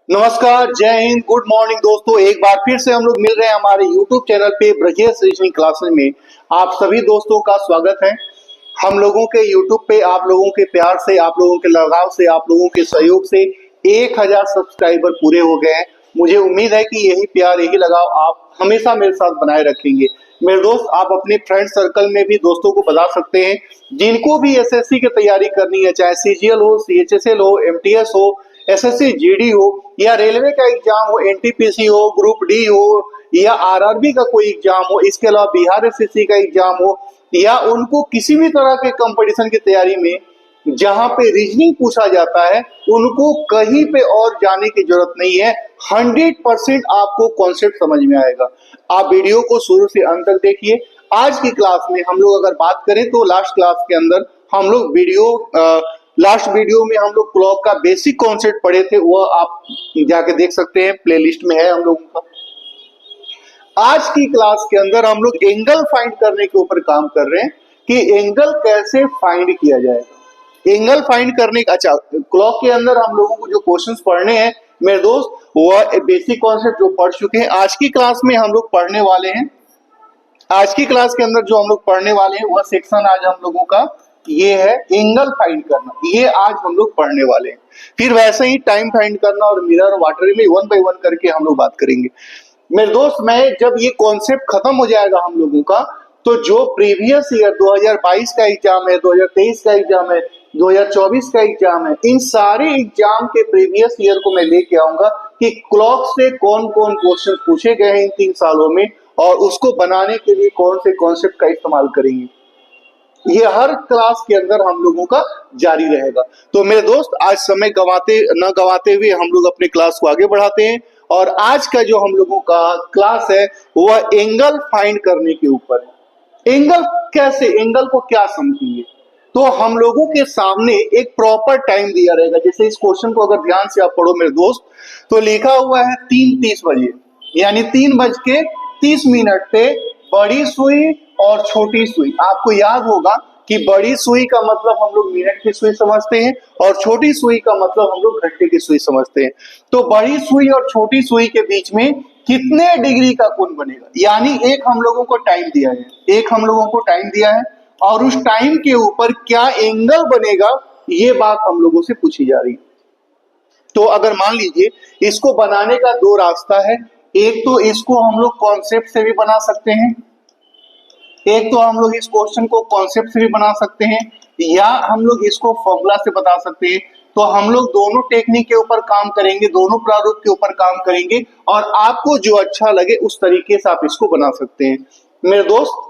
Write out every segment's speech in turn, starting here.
नमस्कार, जय Hind, good morning दोस्तों। एक बार फिर से हम लोग मिल रहे हैं हमारे YouTube चैनल पे ब्रजेश रीजनिंग क्लासेस में। आप सभी दोस्तों का स्वागत है। हम लोगों के YouTube पे आप लोगों के प्यार से, आप लोगों के लगाव से, आप लोगों के सहयोग से 1000 सब्सक्राइबर पूरे हो गए हैं। मुझे उम्मीद है कि यही प्यार, यही लगाव आप हमेशा मेरे साथ बनाए रखेंगे। मेरे दोस्त, आप अपने फ्रेंड सर्कल में भी दोस्तों को बता सकते हैं जिनको भी एसएससी की तैयारी करनी है, चाहे सीजीएल हो, सीएचएसएल हो, एमटीएस हो, एसएससी जीडी हो, या रेलवे का एग्जाम हो, एनटीपीसी हो, ग्रुप डी हो, या आरआरबी का कोई एग्जाम हो, इसके अलावा बिहार एसएससी का एग्जाम हो, या उनको किसी भी तरह के कंपटीशन की तैयारी में जहां पे रीजनिंग पूछा जाता है, उनको कहीं पे और जाने की जरूरत नहीं है। 100% आपको कॉन्सेप्ट समझ में आएगा। आप वीडियो को शुरू से अंत तक देखिए। आज की क्लास में हम लोग अगर बात करें तो लास्ट क्लास के अंदर हम लोग लास्ट वीडियो में हम लोग क्लॉक का बेसिक कॉन्सेप्ट पढ़े थे, वह आप जाके देख सकते हैं, प्लेलिस्ट में है हम लोगों का। आज की क्लास के अंदर हम लोग एंगल फाइंड करने के ऊपर काम कर रहे हैं कि एंगल कैसे फाइंड किया जाएगा। एंगल फाइंड करने का, अच्छा, क्लॉक के अंदर हम लोगों को जो क्वेश्चंस पढ़ने हैं मेरे दोस्त, वह बेसिक कॉन्सेप्ट जो पढ़ चुके हैं, आज की क्लास में हम लोग पढ़ने वाले हैं। आज की क्लास के अंदर जो हम लोग पढ़ने वाले हैं वह सेक्शन आज हम लोगों का ये है एंगल फाइंड करना। ये आज हम लोग पढ़ने वाले हैं। फिर वैसे ही टाइम फाइंड करना और mirror water relay one by one करके हम लोग बात करेंगे। मेरे दोस्त, मैं जब ये कॉन्सेप्ट खत्म हो जाएगा हम लोगों का, तो जो प्रीवियस ईयर 2022 का एग्जाम है, 2023 का एग्जाम है, 2024 का एग्जाम है, इन सारे एग्जाम के प्रीवियस ईयर को मैं लेके आऊंगा कि क्लॉक से कौन कौन क्वेश्चन पूछे गए हैं इन 3 सालों में, और उसको बनाने के लिए कौन से कॉन्सेप्ट का इस्तेमाल करेंगे। ये हर क्लास के अंदर हम लोगों का जारी रहेगा। तो मेरे दोस्त, आज समय न गवाते हुए हम लोग अपने क्लास को आगे बढ़ाते हैं। और आज का जो हम लोगों का क्लास है वह एंगल फाइंड करने के ऊपर है। एंगल कैसे, एंगल को क्या समझेंगे, तो हम लोगों के सामने एक प्रॉपर टाइम दिया रहेगा। जैसे इस क्वेश्चन को अगर ध्यान से आप पढ़ो मेरे दोस्त, तो लिखा हुआ है 3:30 बजे, यानी 3:30 पे बड़ी सुई और छोटी सुई। आपको याद होगा कि बड़ी सुई का मतलब हम लोग मिनट की सुई समझते हैं और छोटी सुई का मतलब हम लोग घंटे की सुई समझते हैं। तो बड़ी सुई और छोटी सुई के बीच में कितने डिग्री का कोण बनेगा, यानी एक हम लोगों को टाइम दिया है, और उस टाइम के ऊपर क्या एंगल बनेगा, ये बात हम लोगों से पूछी जा रही है। तो अगर मान लीजिए इसको बनाने का 2 रास्ता है। एक तो इसको हम लोग कॉन्सेप्ट से भी बना सकते हैं, एक तो हम लोग इस क्वेश्चन को कॉन्सेप्ट से भी बना सकते हैं, या हम लोग इसको फॉर्मूला से बता सकते हैं। तो हम लोग दोनों टेक्निक के ऊपर काम करेंगे, दोनों प्रारूप के ऊपर काम करेंगे, और आपको जो अच्छा लगे उस तरीके से आप इसको बना सकते हैं। मेरे दोस्त,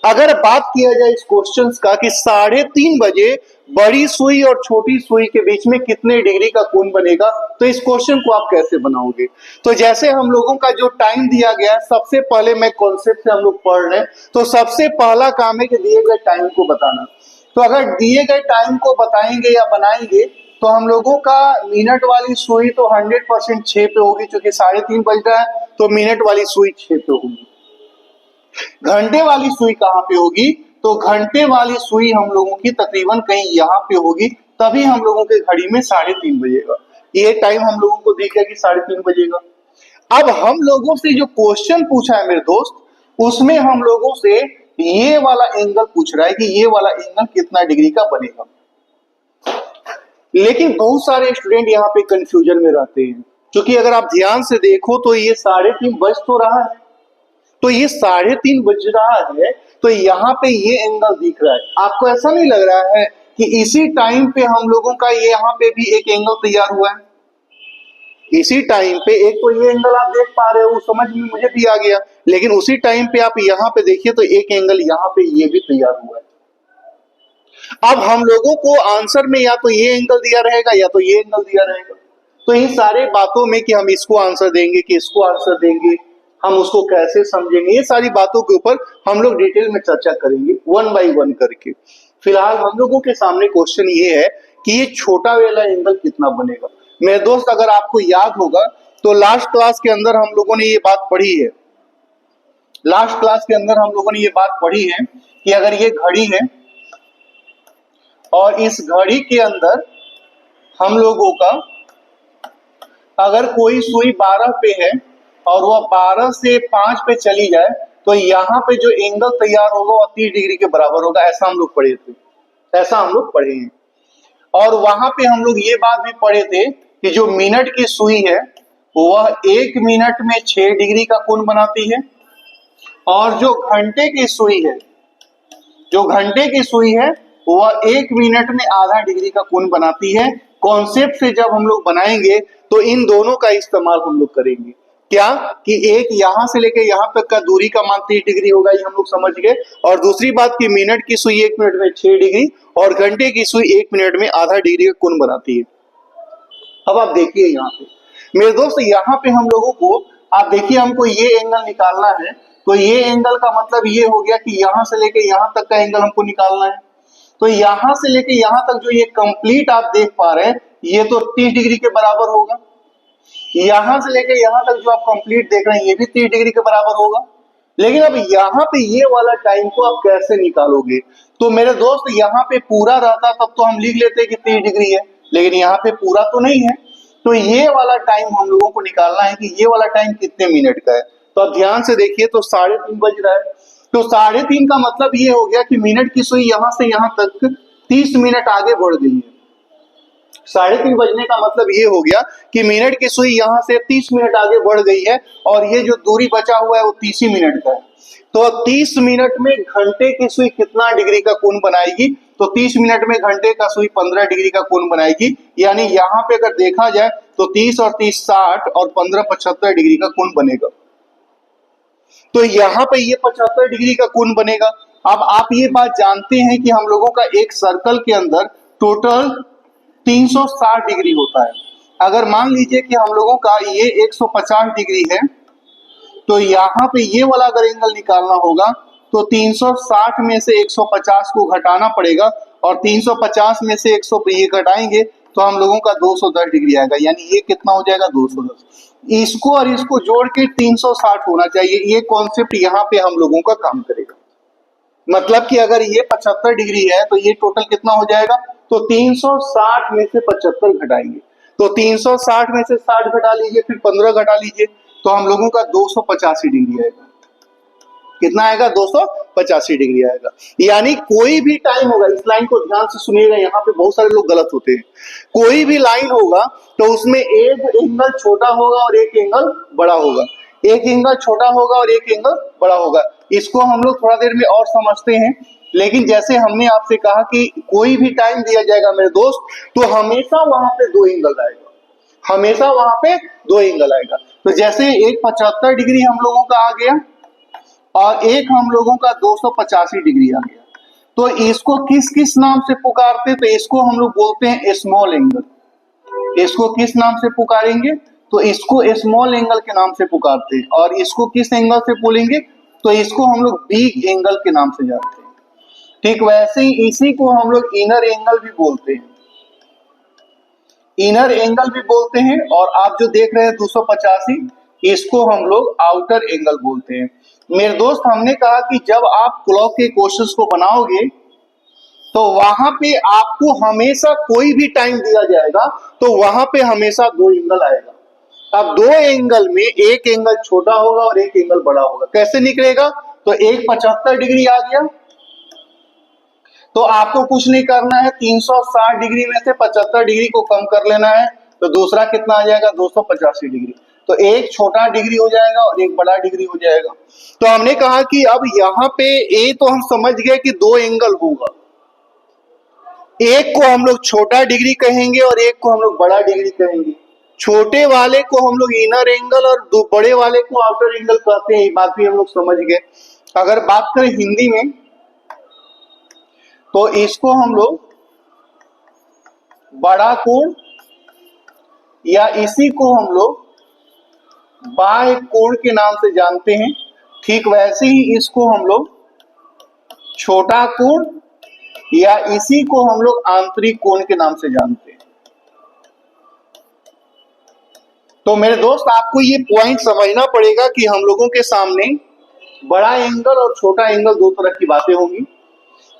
अगर बात किया जाए इस क्वेश्चन का कि 3:30 बजे बड़ी सुई और छोटी सुई के बीच में कितने डिग्री का कोण बनेगा, तो इस क्वेश्चन को आप कैसे बनाओगे। तो जैसे हम लोगों का जो टाइम दिया गया है, सबसे पहले मैं कॉन्सेप्ट से हम लोग पढ़ रहे हैं, तो सबसे पहला काम है कि दिए गए टाइम को बताना। तो अगर दिए गए टाइम को बताएंगे या बनाएंगे, तो हम लोगों का मिनट वाली सुई तो 100% 6 पे होगी, क्योंकि 3:30 बज रहा है, तो मिनट वाली सुई 6 पे होगी। घंटे वाली सुई कहाँ पे होगी, तो घंटे वाली सुई हम लोगों की तकरीबन कहीं यहाँ पे होगी, तभी हम लोगों के घड़ी में 3:30 बजेगा। ये टाइम हम लोगों को दिख गया कि 3:30 बजेगा। अब हम लोगों से जो क्वेश्चन पूछा है मेरे दोस्त, उसमें हम लोगों से ये वाला एंगल पूछ रहा है कि ये वाला एंगल कितना डिग्री का बनेगा। लेकिन बहुत सारे स्टूडेंट यहाँ पे कंफ्यूजन में रहते हैं, क्योंकि अगर आप ध्यान से देखो तो ये 3:30 बज तो रहा है, तो ये 3:30 बज रहा है, तो यहाँ पे ये एंगल दिख रहा है। आपको ऐसा नहीं लग रहा है कि इसी टाइम पे हम लोगों का ये यहाँ पे भी एक एंगल तैयार हुआ है। इसी टाइम पे एक तो ये एंगल आप देख पा रहे हो, समझ में मुझे भी आ गया, लेकिन उसी टाइम पे आप यहाँ पे देखिए तो एक एंगल यहाँ पे ये भी तैयार हुआ है। अब हम लोगों को आंसर में या तो ये एंगल दिया रहेगा या तो ये एंगल दिया रहेगा। तो इन सारे बातों में कि हम इसको आंसर देंगे कि इसको आंसर देंगे, हम उसको कैसे समझेंगे, ये सारी बातों के ऊपर हम लोग डिटेल में चर्चा करेंगे वन बाय वन करके। फिलहाल हम लोगों के सामने क्वेश्चन ये है कि ये छोटा वाला एंगल कितना बनेगा। मेरे दोस्त, अगर आपको याद होगा तो लास्ट क्लास के अंदर हम लोगों ने ये बात पढ़ी है। लास्ट क्लास के अंदर हम लोगों ने ये बात पढ़ी है कि अगर ये घड़ी है और इस घड़ी के अंदर हम लोगों का अगर कोई सुई 12 पे है और वह 12 से 5 पे चली जाए तो यहाँ पे जो एंगल तैयार होगा वह 30 डिग्री के बराबर होगा। ऐसा हम लोग पढ़े थे, ऐसा हम लोग पढ़े हैं। और वहां पे हम लोग ये बात भी पढ़े थे कि जो मिनट की सुई है वह 1 मिनट में 6 डिग्री का कोण बनाती है, और जो घंटे की सुई है, जो घंटे की सुई है वह 1 मिनट में आधा डिग्री का कोण बनाती है। कॉन्सेप्ट से जब हम लोग बनाएंगे तो इन दोनों का इस्तेमाल हम लोग करेंगे। क्या कि एक यहां से लेके यहां तक का दूरी का मान 30 डिग्री होगा, ये हम लोग समझ गए। और दूसरी बात कि मिनट की सुई 1 मिनट में 6 डिग्री और घंटे की सुई 1 मिनट में आधा डिग्री का कोण बनाती है। अब आप देखिए यहाँ पे मेरे दोस्त, यहाँ पे हम लोगों को, आप देखिए हमको ये एंगल निकालना है, तो ये एंगल का मतलब ये हो गया कि यहाँ से लेके यहाँ तक का एंगल हमको निकालना है। तो यहाँ से लेके यहाँ तक जो ये कंप्लीट आप देख पा रहे हैं ये तो 30 डिग्री के बराबर होगा। यहाँ से लेके यहाँ तक जो आप कंप्लीट देख रहे हैं ये भी 30 डिग्री के बराबर होगा। लेकिन अब यहाँ पे ये वाला टाइम को आप कैसे निकालोगे? तो मेरे दोस्त यहाँ पे पूरा रहता तब तो हम लिख लेते कि 30 डिग्री है, लेकिन यहाँ पे पूरा तो नहीं है। तो ये वाला टाइम हम लोगों को निकालना है कि ये वाला टाइम कितने मिनट का है। तो अब ध्यान से देखिए, तो 3:30 बज रहा है, तो 3:30 का मतलब ये हो गया कि मिनट की सुई यहाँ से यहाँ तक 30 मिनट आगे बढ़ गई है। 3:30 बजने का मतलब ये हो गया कि मिनट की सुई यहाँ से 30 मिनट आगे बढ़ गई है, और ये जो दूरी बचा हुआ है वो 30 ही मिनट का है। तो अब 30 मिनट में घंटे की सुई कितना डिग्री का कोण बनाएगी? तो 30 मिनट में घंटे का सुई 15 डिग्री का कोण बनाएगी। यानी यहाँ पे अगर देखा जाए तो 30 और 30 60 और 15 75 डिग्री का कोण बनेगा। तो यहाँ पे ये 75 डिग्री का कोण बनेगा। अब आप ये बात जानते हैं कि हम लोगों का एक सर्कल के अंदर टोटल 360 डिग्री होता है। अगर मान लीजिए कि हम लोगों का ये 150 डिग्री है, तो यहाँ पे ये वाला अगर एंगल निकालना होगा तो 360 में से 150 को घटाना पड़ेगा, और 350 में से 100 ये घटाएंगे तो हम लोगों का 210 डिग्री आएगा। यानी ये कितना हो जाएगा? 210। इसको और इसको जोड़ के 360 होना चाहिए। ये कॉन्सेप्ट यहाँ पे हम लोगों का काम करेगा। मतलब कि अगर ये 75 डिग्री है तो ये टोटल कितना हो जाएगा? तो 360 में से 75 घटाएंगे, तो 360 में से 60 घटा लीजिए, फिर 15 घटा लीजिए, तो हम लोगों का 285 डिग्री आएगा। कितना आएगा? 285 डिग्री आएगा। यानी कोई भी टाइम होगा, इस लाइन को ध्यान से सुनिएगा, यहाँ पे बहुत सारे लोग गलत होते हैं। कोई भी लाइन होगा तो उसमें एक एंगल छोटा होगा और एक एंगल बड़ा होगा, एक एंगल छोटा होगा और एक एंगल बड़ा होगा। इसको हम लोग थोड़ा देर में और समझते हैं। लेकिन जैसे हमने आपसे कहा कि कोई भी टाइम दिया जाएगा मेरे दोस्त, तो हमेशा वहां पे 2 एंगल आएगा, हमेशा वहां पे 2 एंगल आएगा। तो जैसे एक 75 डिग्री हम लोगों का आ गया और एक हम लोगों का 285 डिग्री आ गया, तो इसको किस किस नाम से पुकारते? तो इसको हम लोग बोलते हैं स्मॉल एंगल। इसको किस नाम से पुकारेंगे? तो इसको स्मॉल एंगल के नाम से पुकारते हैं। और इसको किस एंगल से बोलेंगे? तो इसको हम लोग बिग एंगल के नाम से जानते हैं। ठीक वैसे ही इसी को हम लोग इनर एंगल भी बोलते हैं, इनर एंगल भी बोलते हैं। और आप जो देख रहे हैं 285, इसको हम लोग आउटर एंगल बोलते हैं। मेरे दोस्त, हमने कहा कि जब आप क्लॉक के क्वेश्चंस को बनाओगे तो वहां पे आपको हमेशा कोई भी टाइम दिया जाएगा तो वहां पे हमेशा 2 एंगल आएगा। अब 2 एंगल में एक एंगल छोटा होगा और एक एंगल बड़ा होगा। कैसे निकलेगा? तो एक 75 डिग्री आ गया, तो आपको कुछ नहीं करना है, 360 डिग्री में से 75 डिग्री को कम कर लेना है, तो दूसरा कितना आ जाएगा? 285 डिग्री। तो एक छोटा डिग्री हो जाएगा और एक बड़ा डिग्री हो जाएगा। तो हमने कहा कि अब यहाँ पे ए तो हम समझ गए कि 2 एंगल होगा, एक को हम लोग छोटा डिग्री कहेंगे और एक को हम लोग बड़ा डिग्री कहेंगे। छोटे वाले को हम लोग इनर एंगल और बड़े वाले को आउटर एंगल कहते हैं। ये बात भी हम लोग समझ गए। अगर बात करें हिंदी में तो इसको हम लोग बड़ा कोण या इसी को हम लोग बाह्य कोण के नाम से जानते हैं। ठीक वैसे ही इसको हम लोग छोटा कोण या इसी को हम लोग आंतरिक कोण के नाम से जानते हैं। तो मेरे दोस्त, आपको ये पॉइंट समझना पड़ेगा कि हम लोगों के सामने बड़ा एंगल और छोटा एंगल 2 तरह की बातें होंगी।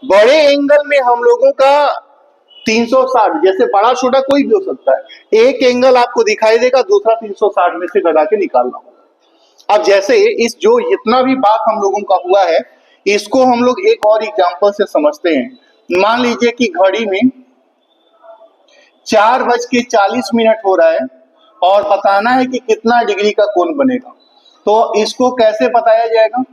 बड़े एंगल में हम लोगों का 360, जैसे बड़ा छोटा कोई भी हो सकता है। एक एंगल आपको दिखाई देगा, दूसरा 360 में से घटा के निकालना होगा। अब जैसे इस जो जितना भी बात हम लोगों का हुआ है, इसको हम लोग एक और एग्जांपल से समझते हैं। मान लीजिए कि घड़ी में 4:40 हो रहा है और बताना है कि कितना डिग्री का कोण बनेगा। तो इसको कैसे बताया जाएगा?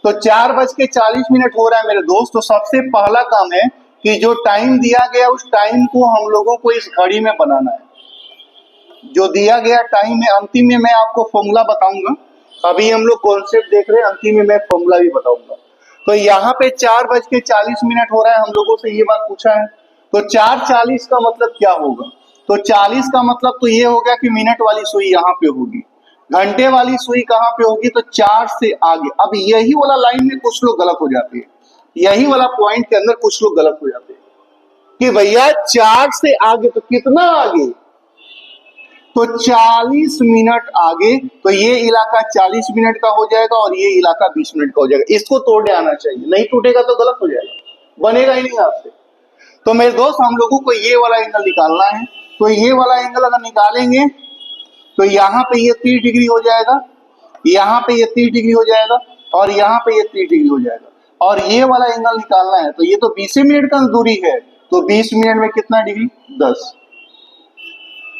तो 4:40 हो रहा है मेरे दोस्त। तो सबसे पहला काम है कि जो टाइम दिया गया उस टाइम को हम लोगों को इस घड़ी में बनाना है। जो दिया गया टाइम है, अंतिम में मैं आपको फॉर्मूला बताऊंगा। अभी हम लोग कॉन्सेप्ट देख रहे हैं, अंतिम में मैं फॉर्मूला भी बताऊंगा। तो यहाँ पे 4:40 हो रहा है, हम लोगों से ये बात पूछा है। तो 4:40 का मतलब क्या होगा? तो 40 का मतलब तो ये हो गया कि मिनट वाली सुई यहाँ पे होगी, घंटे वाली सुई कहाँ पे होगी? तो 4 से आगे। अब यही वाला लाइन में कुछ लोग गलत हो जाते हैं, यही वाला पॉइंट के अंदर कुछ लोग गलत हो जाते हैं कि भैया 4 से आगे तो कितना आगे? तो 40 मिनट आगे। तो ये इलाका 40 मिनट का हो जाएगा और ये इलाका 20 मिनट का हो जाएगा। इसको तोड़ने आना चाहिए, नहीं टूटेगा तो गलत हो जाएगा, बनेगा ही नहीं आपसे। तो मेरे दोस्त, हम लोगों को ये वाला एंगल निकालना है। तो ये वाला एंगल अगर निकालेंगे तो यहाँ पे ये 30 डिग्री हो जाएगा, यहाँ पे ये 30 डिग्री हो जाएगा और यहाँ पे ये 30 डिग्री हो जाएगा। और ये वाला एंगल निकालना है तो ये तो 20 मिनट का दूरी है। तो 20 मिनट में कितना डिग्री? 10।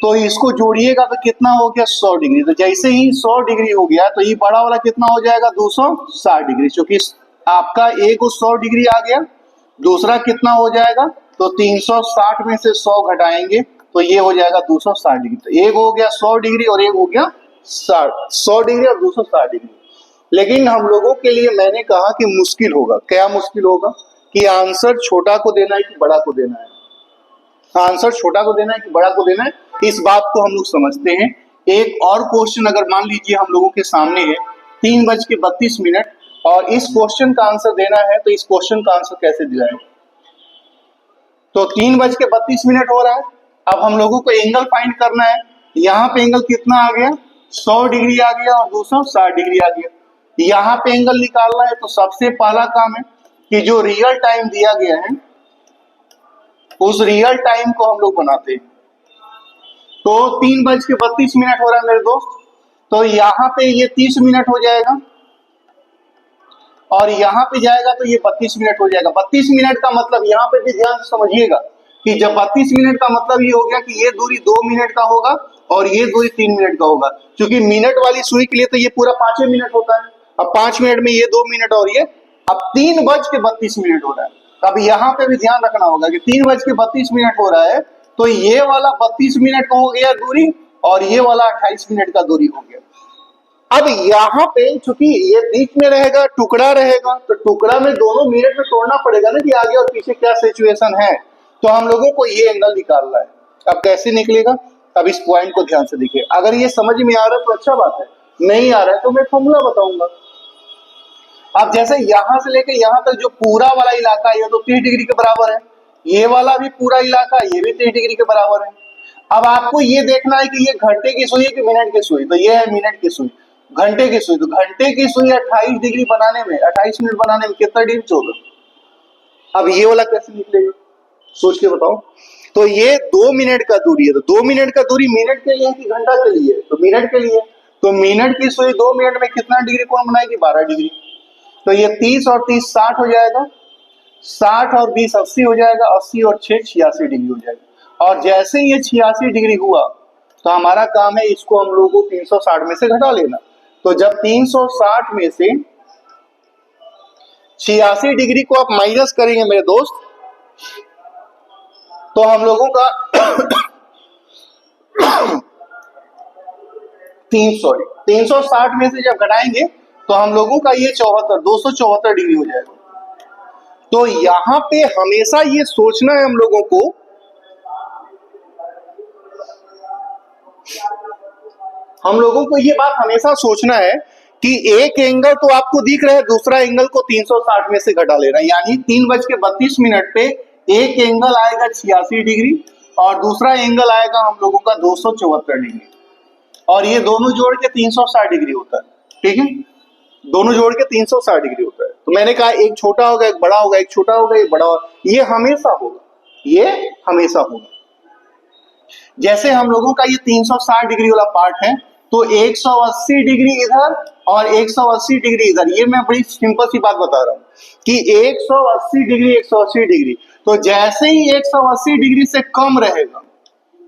तो इसको जोड़िएगा तो कितना हो गया? 100 डिग्री। तो जैसे ही 100 डिग्री हो गया तो ये बड़ा वाला कितना हो जाएगा? 260 डिग्री। क्योंकि आपका एक 100 डिग्री आ गया, दूसरा कितना हो जाएगा? तो 360 में से 100 घटाएंगे तो ये हो जाएगा 260 डिग्री। तो एक हो गया 100 डिग्री और एक हो गया 100 डिग्री और 260 डिग्री। लेकिन हम लोगों के लिए मैंने कहा कि मुश्किल होगा। क्या मुश्किल होगा? कि आंसर छोटा को देना है कि बड़ा को देना है? आंसर छोटा को देना है कि बड़ा को देना है, इस बात को हम लोग समझते हैं। एक और क्वेश्चन अगर मान लीजिए हम लोगों के सामने है 3:32 और इस क्वेश्चन का आंसर देना है, तो इस क्वेश्चन का आंसर कैसे दिलाएं? तो 3:32 हो रहा है। अब हम लोगों को एंगल फाइंड करना है। यहाँ पे एंगल कितना आ गया? 100 डिग्री आ गया और 260 डिग्री आ गया। यहाँ पे एंगल निकालना है तो सबसे पहला काम है कि जो रियल टाइम दिया गया है उस रियल टाइम को हम लोग बनाते हैं। तो 3:32 हो रहा है मेरे दोस्त। तो यहाँ पे ये 30 मिनट हो जाएगा और यहाँ पे जाएगा तो ये 32 मिनट हो जाएगा। 32 मिनट का मतलब यहाँ पे भी ध्यान से समझिएगा कि जब 32 मिनट का मतलब ये हो गया कि ये दूरी 2 मिनट का होगा और ये दूरी 3 मिनट का होगा। क्योंकि मिनट वाली सुई के लिए तो ये पूरा 5 मिनट होता है। अब 5 मिनट में ये 2 मिनट और ये, अब 3:32 हो रहा है। अब यहाँ पे भी ध्यान रखना होगा कि 3:32 हो रहा है तो ये वाला 32 मिनट का हो गया दूरी और ये वाला 28 मिनट का दूरी हो गया। अब यहाँ पे चूंकि ये बीच में रहेगा, टुकड़ा रहेगा, तो टुकड़ा में दोनों मिनट में तोड़ना पड़ेगा ना कि आगे और पीछे क्या सिचुएशन है। तो हम लोगों को ये एंगल निकालना है। अब कैसे निकलेगा? अब इस पॉइंट को ध्यान से देखिए। अगर ये समझ में आ रहा है तो अच्छा बात है, नहीं आ रहा है तो मैं फॉर्मूला बताऊंगा। अब जैसे यहां से लेके यहां तक जो पूरा वाला इलाका है ये तो 30 डिग्री के बराबर है, ये वाला भी पूरा इलाका ये भी 30 डिग्री के बराबर है। अब आपको ये देखना है कि ये घंटे की सुई है कि मिनट की सुई। तो ये है मिनट की सुई, घंटे की सुई। तो घंटे की सुई 28 डिग्री बनाने में, 28 मिनट बनाने में कितना डिग्री? 14। अब ये वाला कैसे निकलेगा? सोच के बताओ। तो ये 2 मिनट का दूरी है। तो 2 मिनट का दूरी मिनट के लिए है कि घंटा के लिए? तो मिनट के लिए। तो मिनट की सुई 2 मिनट में कितना डिग्री कोण बनाएगी? 12 डिग्री। तो ये 30 और 30 60 हो जाएगा, 60 और 20 80 हो जाएगा, 80 और 6 86 डिग्री हो जाएगा। और जैसे ये 86 डिग्री हुआ तो हमारा काम है इसको हम लोगों को 360 में से घटा लेना। तो जब 360 में से 86 डिग्री को आप माइनस करेंगे मेरे दोस्त, तो हम लोगों का 360 में से जब घटाएंगे तो हम लोगों का ये 274 डिग्री हो जाएगा। तो यहां पे हमेशा ये सोचना है हम लोगों को, ये बात हमेशा सोचना है कि एक एंगल तो आपको दिख रहा है, दूसरा एंगल को 360 में से घटा लेना। यानी 3:32 पे एक एंगल आएगा 86 डिग्री और दूसरा एंगल आएगा हम लोगों का 274 डिग्री और ये दोनों जोड़ के 360 डिग्री होता है। ठीक है, दोनों जोड़ के 360 डिग्री होता है। तो मैंने कहा एक छोटा होगा एक बड़ा होगा, एक छोटा होगा एक बड़ा होगा, ये हमेशा होगा, ये हमेशा होगा। जैसे हम लोगों का ये 360 डिग्री वाला पार्ट है, तो 180 डिग्री इधर और 180 डिग्री इधर, ये मैं बड़ी सिंपल सी बात बता रहा हूं कि 180 डिग्री 180 डिग्री, तो जैसे ही 180 डिग्री से कम रहेगा,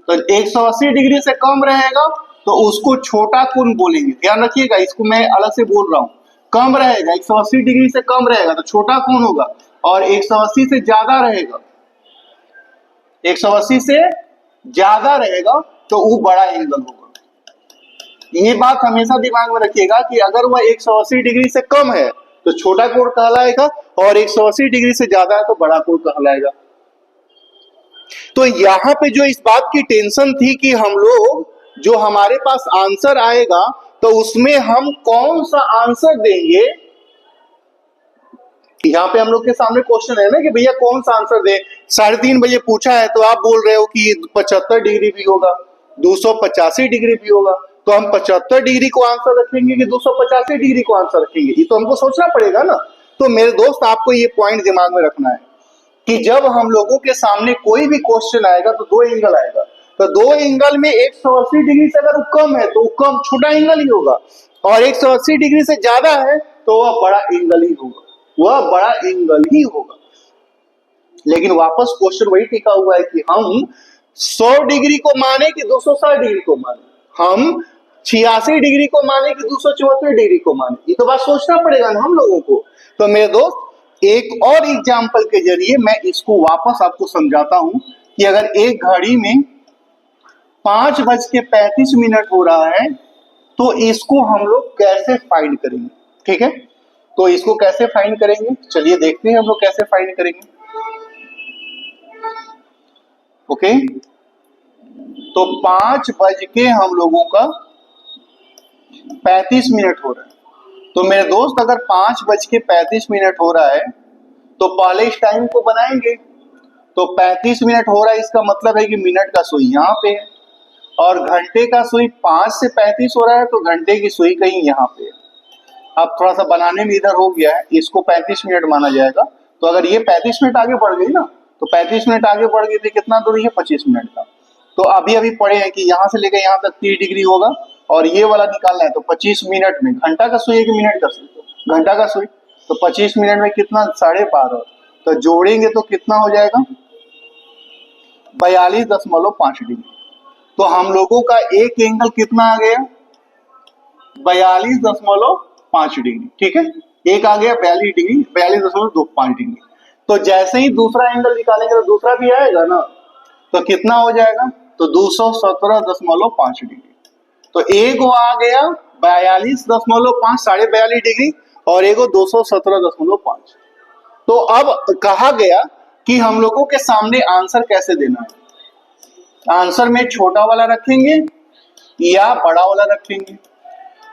तो 180 डिग्री से कम रहेगा तो उसको छोटा कोण बोलेंगे। ध्यान रखिएगा, इसको मैं अलग से बोल रहा हूं। कम रहेगा, 180 डिग्री से कम रहेगा तो छोटा कोण होगा, और 180 से ज्यादा रहेगा, 180 से ज्यादा रहेगा तो वो बड़ा एंगल होगा। ये बात हमेशा दिमाग में रखिएगा कि अगर वह 180 डिग्री से कम है तो छोटा कोण कहलाएगा, और 180 डिग्री से ज्यादा है तो बड़ा कोण कहलाएगा। तो यहां पे जो इस बात की टेंशन थी कि हम लोग जो हमारे पास आंसर आएगा तो उसमें हम कौन सा आंसर देंगे। यहाँ पे हम लोग के सामने क्वेश्चन है ना कि भैया कौन सा आंसर दें। 3:30 बजे पूछा है तो आप बोल रहे हो कि 75 डिग्री भी होगा, 285 डिग्री भी होगा, तो हम 75 डिग्री को आंसर रखेंगे कि 285 डिग्री को आंसर रखेंगे, ये तो हमको सोचना पड़ेगा ना। तो मेरे दोस्त आपको ये पॉइंट दिमाग में रखना है कि जब हम लोगों के सामने कोई भी क्वेश्चन आएगा तो दो एंगल आएगा, तो दो एंगल में 180 डिग्री से अगर वो कम है तो वो कम छोटा एंगल ही होगा, और 180 डिग्री से ज्यादा है तो वह बड़ा एंगल ही होगा, वह बड़ा एंगल ही होगा। लेकिन वापस क्वेश्चन वही टिका हुआ है कि हम 100 डिग्री को माने कि 260 डिग्री को माने, हम 86 डिग्री को माने कि 274 डिग्री को माने, ये तो बात सोचना पड़ेगा ना हम लोगों को। तो मेरे दोस्त एक और एग्जाम्पल के जरिए मैं इसको वापस आपको समझाता हूं कि अगर एक घड़ी में 5:35 हो रहा है तो इसको हम लोग कैसे फाइंड करेंगे। ठीक है, तो इसको कैसे फाइंड करेंगे, चलिए देखते हैं हम लोग कैसे फाइंड करेंगे। ओके, तो 5 बज के हम लोगों का 35 मिनट हो रहा है। तो मेरे दोस्त अगर 5:35 हो रहा है तो पहले इस टाइम को बनाएंगे, तो 35 मिनट हो रहा है, इसका मतलब है कि मिनट का सुई यहाँ पे है, और घंटे का सुई 5 से 35 हो रहा है तो घंटे की सुई कहीं यहाँ पे है। अब थोड़ा सा बनाने में इधर हो गया है, इसको 35 मिनट माना जाएगा। तो अगर ये 35 मिनट आगे बढ़ गई ना, तो 35 मिनट आगे बढ़ गई तो कितना दूरी है, 25 मिनट का। तो अभी अभी पढ़े हैं कि यहाँ से लेकर यहाँ तक 30 डिग्री होगा, और ये वाला निकालना है, तो 25 मिनट में घंटा का सुई है कि मिनट का सुई, घंटा का सुई, तो 25 मिनट में कितना, 12.5, तो जोड़ेंगे तो कितना हो जाएगा, 42.5 डिग्री। तो हम लोगों का एक एंगल कितना आ गया, 42.5 डिग्री। ठीक है, एक आ गया 42 डिग्री, 42.25 डिग्री। तो जैसे ही दूसरा एंगल निकालेंगे तो दूसरा भी आएगा ना, तो कितना हो जाएगा, तो 217.5 डिग्री। तो एक आ गया 42.5, 42.5 डिग्री, और एक 217.5। तो अब कहा गया कि हम लोगों के सामने आंसर कैसे देना है। आंसर में छोटा वाला रखेंगे या बड़ा वाला रखेंगे।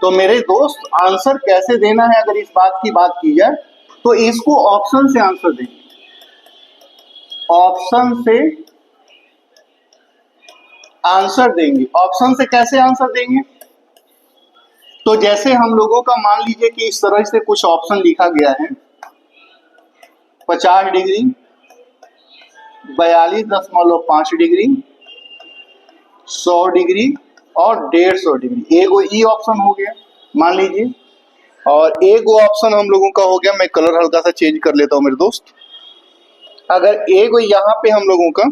तो मेरे दोस्त आंसर कैसे देना है, अगर इस बात की बात की जाए तो इसको ऑप्शन से आंसर देंगे, ऑप्शन से आंसर देंगे। ऑप्शन से कैसे आंसर देंगे, तो जैसे हम लोगों का मान लीजिए कि इस तरह से कुछ ऑप्शन लिखा गया है, 50 डिग्री, 42.5 डिग्री, 100 डिग्री और 150 डिग्री। एगो ई ऑप्शन हो गया मान लीजिए, और एगो ऑप्शन हम लोगों का हो गया, मैं कलर हल्का सा चेंज कर लेता हूं मेरे दोस्त। अगर एगो यहाँ पे हम लोगों का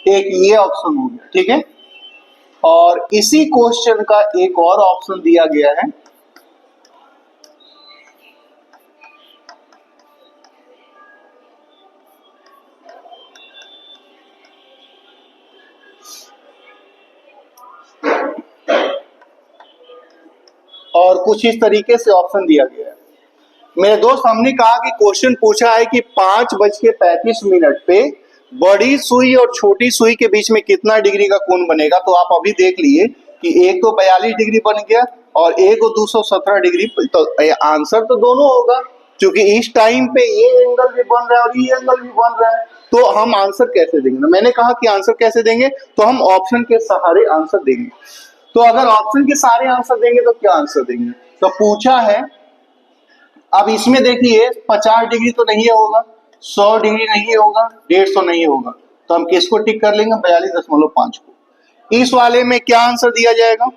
एक ये ऑप्शन हो गया, ठीक है, और इसी क्वेश्चन का एक और ऑप्शन दिया गया है, और कुछ इस तरीके से ऑप्शन दिया गया है। मेरे दोस्त हमने कहा कि क्वेश्चन पूछा है कि 5:35 पे बड़ी सुई और छोटी सुई के बीच में कितना डिग्री का कोण बनेगा। तो आप अभी देख लिए कि एक तो 42 डिग्री बन गया, और ए को 217 डिग्री, तो आंसर तो दोनों होगा, क्योंकि इस टाइम पे ये एंगल भी बन रहा है और ये एंगल भी बन रहा है। तो हम आंसर कैसे देंगे ना, मैंने कहा कि आंसर कैसे देंगे, तो हम ऑप्शन के सहारे आंसर देंगे। तो अगर ऑप्शन के सहारे आंसर देंगे तो क्या आंसर देंगे, तो पूछा है, अब इसमें देखिए 50 डिग्री तो नहीं होगा, 100 डिग्री नहीं होगा, 150 नहीं होगा, तो हम किसको टिक कर लेंगे, 42.5 को। इस वाले में क्या आंसर दिया जाएगा,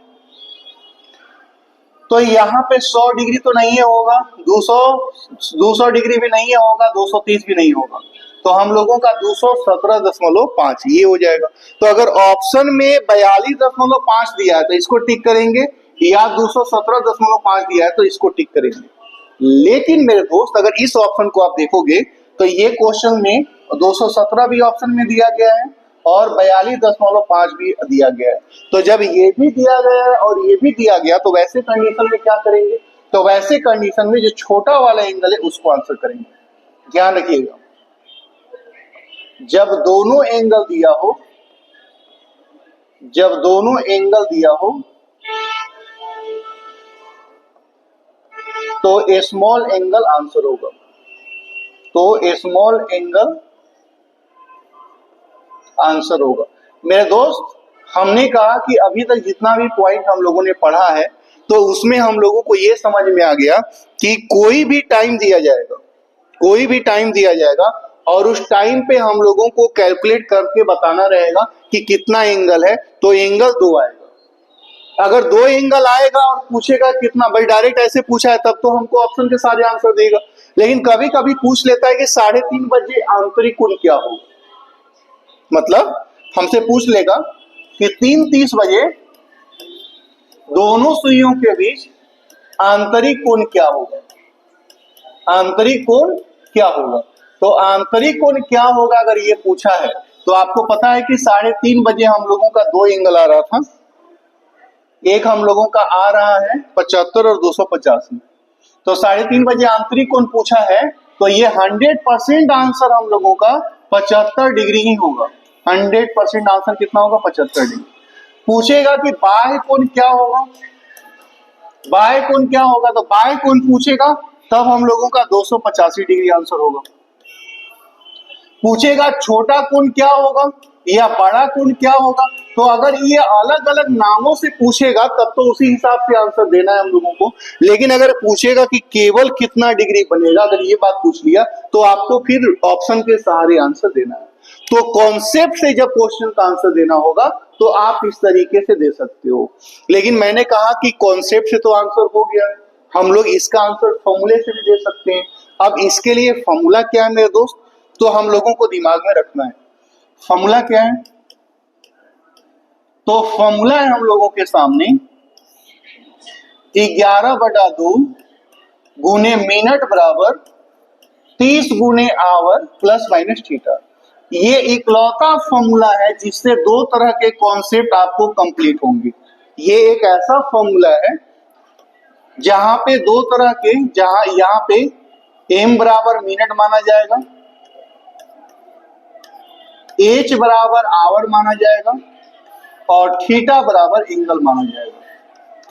तो यहाँ पे 100 डिग्री तो नहीं होगा, 200 डिग्री भी नहीं होगा, 230 भी नहीं होगा, तो हम लोगों का 217.5 ये हो जाएगा। तो अगर ऑप्शन में 42.5 दिया है तो इसको टिक करेंगे, या 217.5 दिया है तो इसको टिक करेंगे। लेकिन मेरे दोस्त अगर इस ऑप्शन को आप देखोगे तो ये क्वेश्चन में 217 भी ऑप्शन में दिया गया है और 42.5 भी दिया गया है। तो जब ये भी दिया गया है और ये भी दिया गया तो वैसे कंडीशन में क्या करेंगे, तो वैसे कंडीशन में जो छोटा वाला एंगल है उसको आंसर करेंगे। ध्यान रखिएगा, जब दोनों एंगल दिया हो, जब दोनों एंगल दिया हो तो स्मॉल एंगल आंसर होगा, तो स्मॉल एंगल आंसर होगा। मेरे दोस्त हमने कहा कि अभी तक जितना भी पॉइंट हम लोगों ने पढ़ा है तो उसमें हम लोगों को ये समझ में आ गया कि कोई भी टाइम दिया जाएगा, कोई भी टाइम दिया जाएगा और उस टाइम पे हम लोगों को कैलकुलेट करके बताना रहेगा कि कितना एंगल है, तो एंगल 2 आएगा। अगर 2 एंगल आएगा और पूछेगा कितना, भाई डायरेक्ट ऐसे पूछा है तब तो हमको ऑप्शन के सारे आंसर देगा, लेकिन कभी कभी पूछ लेता है कि 3:30 बजे आंतरिक कोण क्या होगा, मतलब हमसे पूछ लेगा कि 3:30 बजे दोनों सुइयों के बीच आंतरिक कोण क्या होगा, आंतरिक कोण क्या होगा। तो आंतरिक कोण क्या होगा अगर ये पूछा है तो आपको पता है कि 3:30 बजे हम लोगों का 2 एंगल आ रहा था, एक हम लोगों का आ रहा है 75 और 285, तो 3:30 बजे आंतरिक कोण पूछा है तो ये 100% आंसर हम लोगों का 75 डिग्री ही होगा। 100% आंसर कितना होगा, 75 डिग्री। पूछेगा कि बाह्य कोण क्या होगा, बाह्य कोण क्या होगा, तो बाह्य कोण पूछेगा तब हम लोगों का 285 डिग्री आंसर होगा। पूछेगा छोटा कोण क्या होगा या बड़ा कोण क्या होगा, तो अगर ये अलग अलग नामों से पूछेगा तब तो उसी हिसाब से आंसर देना है हम लोगों को। लेकिन अगर पूछेगा कि केवल कितना डिग्री बनेगा, अगर ये बात पूछ लिया तो आपको फिर ऑप्शन के सहारे आंसर देना है। तो कॉन्सेप्ट से जब क्वेश्चन का आंसर देना होगा तो आप इस तरीके से दे सकते हो। लेकिन मैंने कहा कि कॉन्सेप्ट से तो आंसर हो गया, हम लोग इसका आंसर फॉर्मूले से भी दे सकते हैं। अब इसके लिए फॉर्मूला क्या है मेरे दोस्त, तो हम लोगों को दिमाग में रखना है। फॉर्मूला क्या है, तो फॉर्मूला है हम लोगों के सामने 11/2 गुने मिनट बराबर 30 गुने आवर प्लस माइनस थीटा। ये इकलौता फॉर्मूला है जिससे 2 तरह के कॉन्सेप्ट आपको कंप्लीट होंगे। ये एक ऐसा फॉर्मूला है जहां पे 2 तरह के, जहां यहां पे m बराबर मिनट माना जाएगा, h बराबर आवर माना जाएगा और थीटा बराबर एंगल माना जाएगा।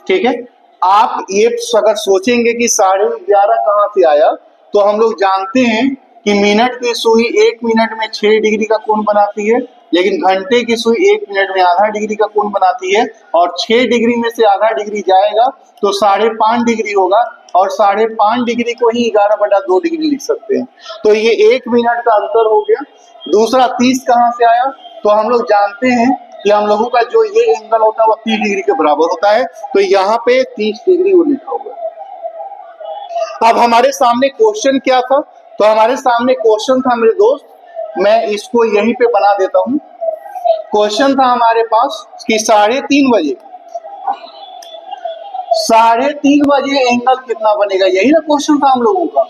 ठीक है, आप ये अगर सोचेंगे कि 11:30 कहां से आया, तो हम लोग जानते हैं कि मिनट की सुई 1 मिनट में 6 डिग्री का कोण बनाती है, लेकिन घंटे की सुई 1 मिनट में आधा डिग्री का कोण बनाती है, और 6 डिग्री में से आधा डिग्री जाएगा तो 5.5 डिग्री होगा, और 5.5 डिग्री को ही 11/2 डिग्री लिख सकते हैं। तो ये 1 मिनट का अंतर हो गया। दूसरा 30 कहां से आया, तो हम लोग जानते हैं कि हम लोगों का जो ये एंगल होता है वो 30 डिग्री के बराबर होता है, तो यहाँ पे 30 डिग्री वो लिखा हुआ है। अब हमारे सामने क्वेश्चन क्या था, तो हमारे सामने क्वेश्चन था मेरे दोस्त, मैं इसको यहीं पे बना देता हूं। क्वेश्चन था हमारे पास कि 3:30 बजे एंगल कितना बनेगा, यही ना क्वेश्चन था हम लोगों का।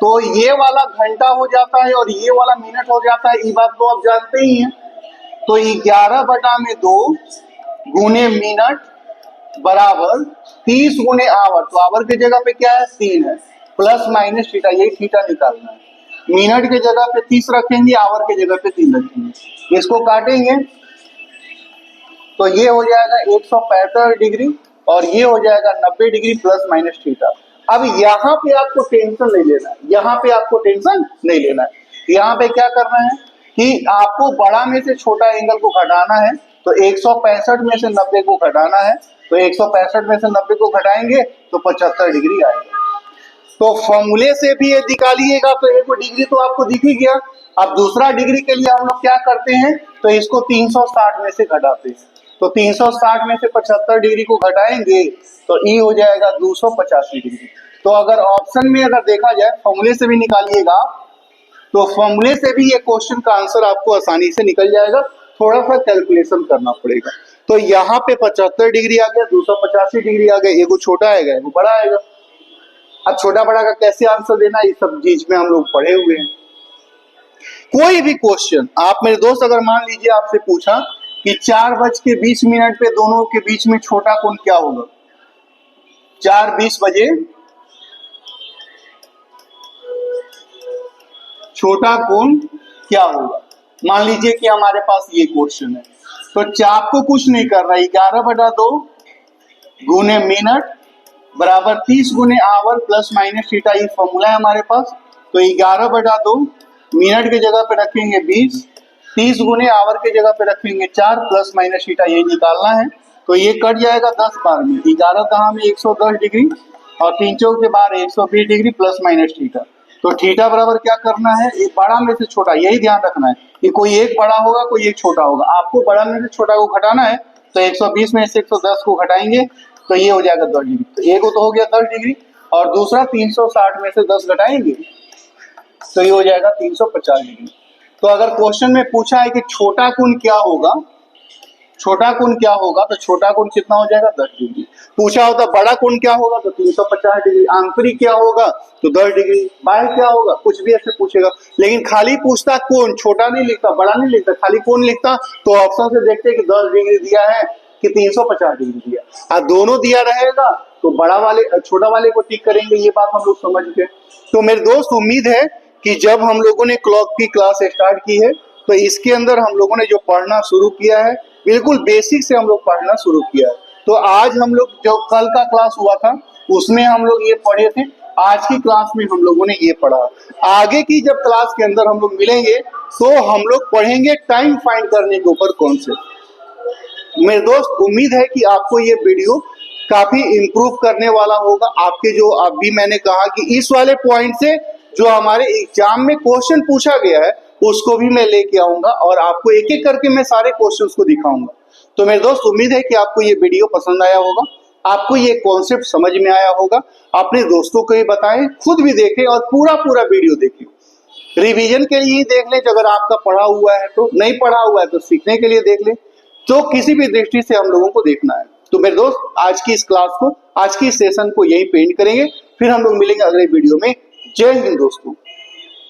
तो ये वाला घंटा हो जाता है और ये वाला मिनट हो जाता है, ये बात तो आप जानते ही हैं। तो 11/2 गुने मिनट बराबर 30 गुने आवर, तो आवर की जगह पे क्या है 3 है, प्लस माइनस थीटा, यही थीटा निकालना है। मिनट की जगह पे 30 रखेंगे, आवर की जगह पे 3 रखेंगे, इसको काटेंगे तो ये हो जाएगा 165 डिग्री और ये हो जाएगा 90 डिग्री प्लस माइनस थीटा। अब यहाँ पे आपको टेंशन नहीं लेना है, यहाँ पे आपको टेंशन नहीं लेना है। यहाँ पे क्या करना है कि आपको बड़ा में से छोटा एंगल को घटाना है, तो 165 में से 90 को घटाना है, तो 165 में से 90 को घटाएंगे तो 75 डिग्री आएगा। तो फॉर्मूले से भी ये निकालिएगा तो एक डिग्री तो आपको दिख ही गया। अब दूसरा डिग्री के लिए हम लोग क्या करते हैं, तो इसको 360 में से घटाते हैं, तो 360 में से 75 डिग्री को घटाएंगे तो ई हो जाएगा 285 डिग्री। तो अगर ऑप्शन में अगर देखा जाए, फॉर्मूले से भी निकालिएगा तो फॉर्मूले से भी ये क्वेश्चन का आंसर आपको आसानी से निकल जाएगा, थोड़ा सा कैलकुलेशन करना पड़ेगा। तो यहाँ पे 75 डिग्री आ गया, 285 डिग्री आ गया, एगो छोटा आएगा एगो बड़ा आएगा। अब छोटा बड़ा का कैसे आंसर देना, ये सब चीज में हम लोग पढ़े हुए हैं। कोई भी क्वेश्चन आप मेरे दोस्त अगर मान लीजिए आपसे पूछा कि 4:20 पे दोनों के बीच में छोटा कोण क्या होगा, 4:20 बजे छोटा कोण क्या होगा। मान लीजिए कि हमारे पास ये क्वेश्चन है, तो आपको कुछ नहीं कर रहा, 11/2 गुने मिनट बराबर 30 गुने आवर प्लस माइनस थीटा, ये फॉर्मूला है हमारे पास। तो 11/2 मिनट की जगह पे रखेंगे 20, 30 गुने आवर की जगह पे रखेंगे 4 प्लस माइनस थीटा, ये निकालना है। तो ये कट जाएगा 10 बार में, 11 दहा में 110 डिग्री और 3 चौक के बार 120 डिग्री प्लस माइनस थीटा। तो थीटा बराबर क्या करना है, एक बड़ा में से छोटा, यही ध्यान रखना है कि कोई एक बड़ा होगा कोई एक छोटा होगा। आपको बड़ा में से छोटा को घटाना है, तो 120 में से 110 को घटाएंगे तो ये हो जाएगा 10 डिग्री। तो एक तो हो गया 10 डिग्री और दूसरा 360 में से 10 घटाएंगे तो ये हो जाएगा 350 डिग्री। तो अगर क्वेश्चन में पूछा है कि छोटा कोण क्या होगा, छोटा कोण क्या होगा, तो छोटा कोण कितना हो जाएगा 10 डिग्री। पूछा होता बड़ा कोण क्या होगा तो 350 डिग्री, आंतरिक क्या होगा तो 10 डिग्री, बाह्य क्या होगा, कुछ भी ऐसे पूछेगा। लेकिन खाली पूछता कोण, छोटा नहीं लिखता बड़ा नहीं लिखता, खाली कोण लिखता तो ऑप्शन से देखते कि 10 डिग्री दिया है कि 350 डिग्री दिया। अब दोनों दिया रहेगा तो बड़ा वाले छोटा वाले को टिक करेंगे, ये बात हम लोग समझ गए। तो मेरे दोस्त उम्मीद है कि जब हम लोगों ने क्लॉक की क्लास स्टार्ट की है तो इसके अंदर हम लोगों ने जो पढ़ना शुरू किया है बिल्कुल बेसिक से हम लोग पढ़ना शुरू किया है। तो आज हम लोग जो कल का क्लास हुआ था उसमें हम लोग ये पढ़े थे, आज की क्लास में हम लोगों ने ये पढ़ा। आगे की जब क्लास के अंदर हम लोग मिलेंगे तो हम लोग पढ़ेंगे टाइम फाइंड करने के ऊपर कॉन्सेप्ट। मेरे दोस्त उम्मीद है कि आपको ये वीडियो काफी इम्प्रूव करने वाला होगा। आपके जो अभी मैंने कहा कि इस वाले पॉइंट से जो हमारे एग्जाम में क्वेश्चन पूछा गया है उसको भी मैं लेके आऊंगा और आपको एक एक करके मैं सारे क्वेश्चंस को दिखाऊंगा। तो मेरे दोस्त उम्मीद है कि आपको ये वीडियो पसंद आया होगा, आपको ये कॉन्सेप्ट समझ में आया होगा। अपने दोस्तों को भी बताएं, खुद भी देखें और पूरा वीडियो देखें। रिवीजन के लिए ही देख लें, अगर आपका पढ़ा हुआ है तो, नहीं पढ़ा हुआ है तो सीखने के लिए देख लें। तो किसी भी दृष्टि से हम लोगों को देखना है। तो मेरे दोस्त आज की इस क्लास को, आज की इस सेशन को यही पेंट करेंगे, फिर हम लोग मिलेंगे अगले वीडियो में। जय हिंद दोस्तों।